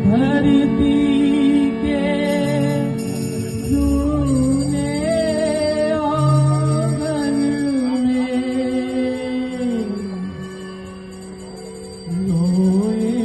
धरती के सूने आंगन में लोए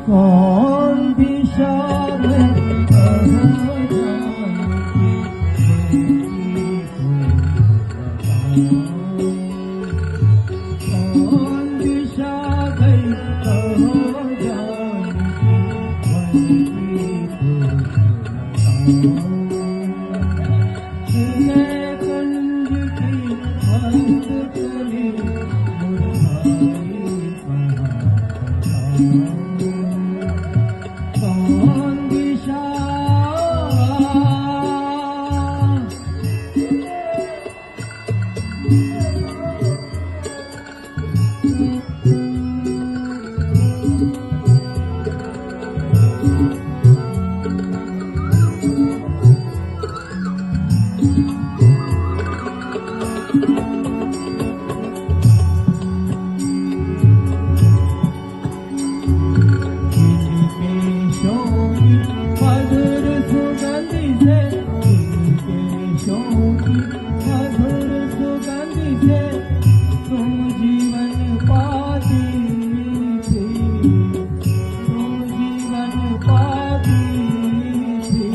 कौन दिशा में कौन दिशा गई कहो कुंज की हंस कली कौन दिशा मधुर सुगंधि से केशों की मधुर सुगंधि से तुम जीवन पाती थी, तुम जीवन पाती थी।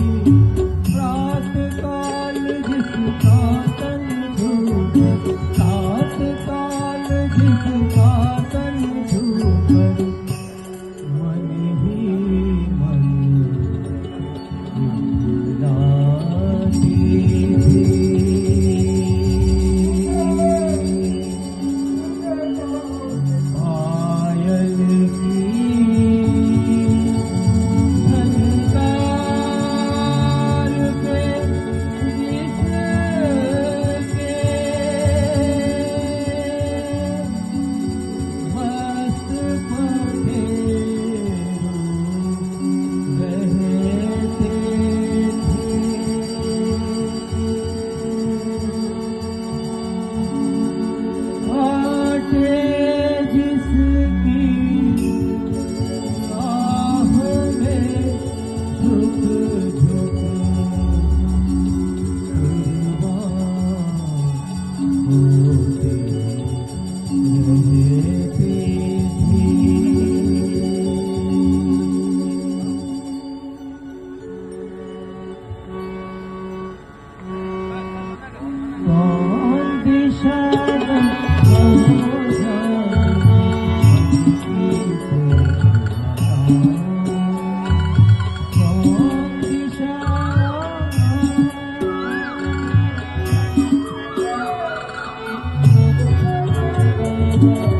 रात काल जिसका तन छूकर, रात काल जिसका तन छूकर मन ही मन Thank you.